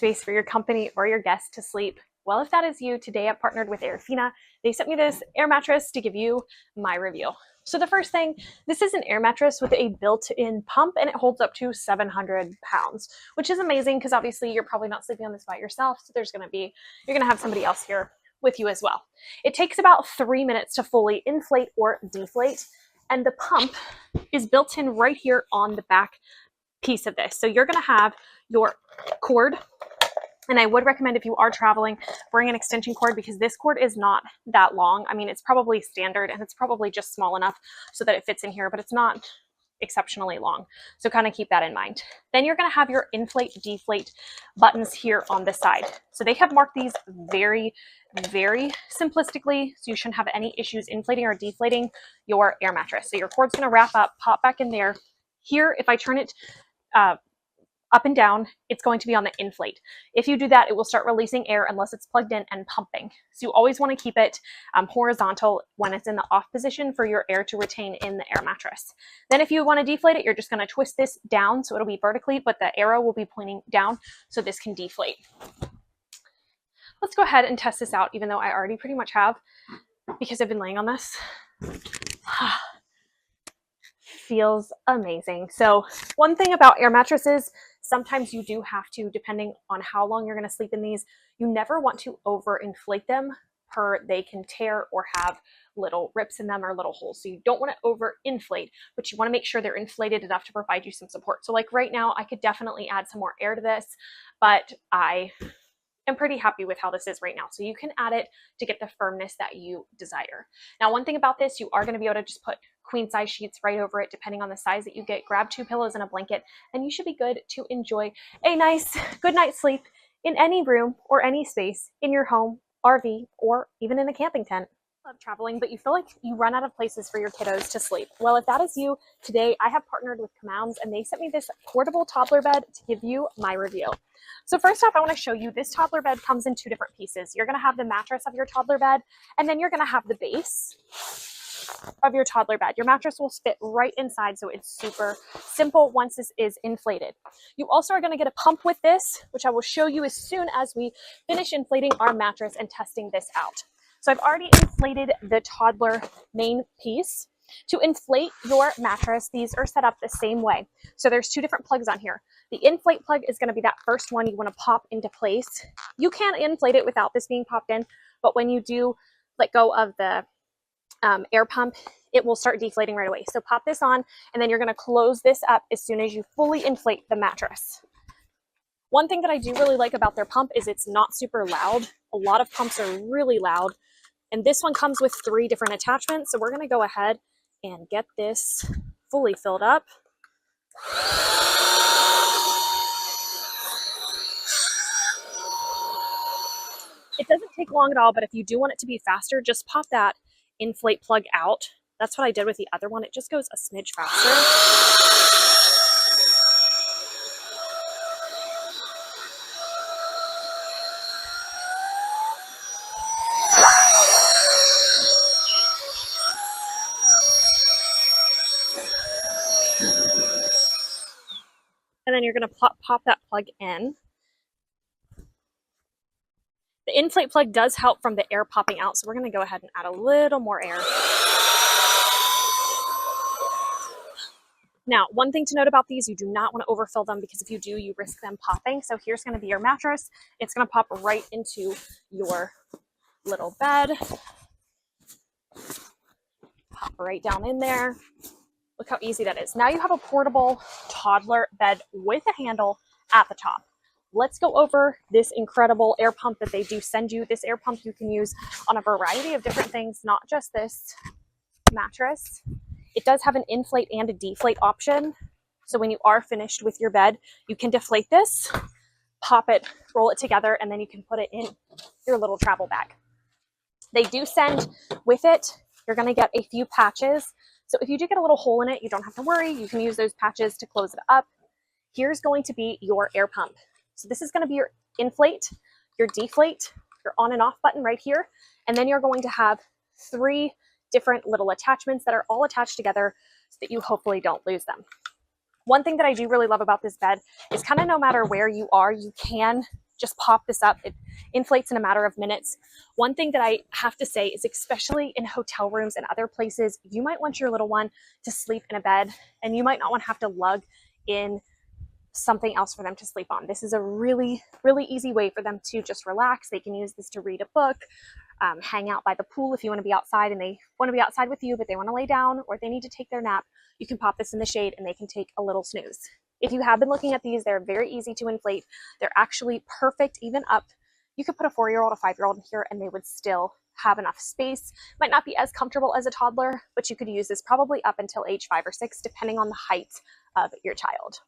space for your company or your guests to sleep? Well, if that is you, today I've partnered with Airefina. They sent me this air mattress to give you my review. So the first thing, this is an air mattress with a built-in pump and it holds up to 700 pounds, which is amazing because obviously you're probably not sleeping on this by yourself. So you're gonna have somebody else here with you as well. It takes about 3 minutes to fully inflate or deflate. And the pump is built in right here on the back piece of this. So you're gonna have your cord, and I would recommend if you are traveling, bring an extension cord because this cord is not that long. I mean, it's probably standard and it's probably just small enough so that it fits in here, but it's not exceptionally long. So kind of keep that in mind. Then you're gonna have your inflate, deflate buttons here on the side. So they have marked these very simplistically, so you shouldn't have any issues inflating or deflating your air mattress. So your cord's gonna wrap up, pop back in there. Here, if I turn it up and down, it's going to be on the inflate. If you do that, it will start releasing air unless it's plugged in and pumping. So you always want to keep it horizontal when it's in the off position for your air to retain in the air mattress. Then if you want to deflate it, you're just going to twist this down so it'll be vertically, but the arrow will be pointing down so this can deflate. Let's go ahead and test this out, even though I already pretty much have because I've been laying on this. Feels amazing. So one thing about air mattresses, sometimes you do have to, depending on how long you're going to sleep in these, you never want to overinflate them they can tear or have little rips in them or little holes. So you don't want to overinflate, but you want to make sure they're inflated enough to provide you some support. So like right now, I could definitely add some more air to this, but I am pretty happy with how this is right now. So you can add it to get the firmness that you desire. Now, one thing about this, you are going to be able to just put queen size sheets right over it, depending on the size that you get. Grab 2 pillows and a blanket, and you should be good to enjoy a nice, good night's sleep in any room or any space in your home, RV, or even in a camping tent. Love traveling, but you feel like you run out of places for your kiddos to sleep. Well, if that is you, today I have partnered with COMMOUDS, and they sent me this portable toddler bed to give you my review. So first off, I want to show you this toddler bed comes in 2 different pieces. You're going to have the mattress of your toddler bed, and then you're going to have the base of your toddler bed. Your mattress will fit right inside, so it's super simple once this is inflated. You also are going to get a pump with this, which I will show you as soon as we finish inflating our mattress and testing this out. So I've already inflated the toddler main piece. To inflate your mattress, these are set up the same way. So there's 2 different plugs on here. The inflate plug is going to be that first one you want to pop into place. You can inflate it without this being popped in, but when you do let go of the air pump, it will start deflating right away. So pop this on, and then you're going to close this up as soon as you fully inflate the mattress. One thing that I do really like about their pump is it's not super loud. A lot of pumps are really loud, and this one comes with 3 different attachments. So we're going to go ahead and get this fully filled up. It doesn't take long at all, but if you do want it to be faster, just pop that inflate plug out. That's what I did with the other one. It just goes a smidge faster. And then you're going to pop that plug in. The inflate plug does help from the air popping out, so we're going to go ahead and add a little more air. Now, one thing to note about these, you do not want to overfill them because if you do, you risk them popping. So here's going to be your mattress. It's going to pop right into your little bed. Pop right down in there. Look how easy that is. Now you have a portable toddler bed with a handle at the top. Let's go over this incredible air pump that they do send you. This air pump you can use on a variety of different things, not just this mattress. It does have an inflate and a deflate option. So when you are finished with your bed, you can deflate this, pop it, roll it together, and then you can put it in your little travel bag. They do send with it, you're going to get a few patches. So if you do get a little hole in it, you don't have to worry. You can use those patches to close it up. Here's going to be your air pump. So this is going to be your inflate, your deflate, your on and off button right here. And then you're going to have 3 different little attachments that are all attached together so that you hopefully don't lose them. One thing that I do really love about this bed is kind of no matter where you are, you can just pop this up. It inflates in a matter of minutes. One thing that I have to say is, especially in hotel rooms and other places, you might want your little one to sleep in a bed, and you might not want to have to lug in something else for them to sleep on. This is a really, really easy way for them to just relax. They can use this to read a book, hang out by the pool if you want to be outside and they want to be outside with you, but they want to lay down or they need to take their nap. You can pop this in the shade and they can take a little snooze. If you have been looking at these, they're very easy to inflate. They're actually perfect even up. You could put a 4-year-old, a 5-year-old in here and they would still have enough space. Might not be as comfortable as a toddler, but you could use this probably up until age 5 or 6, depending on the height of your child.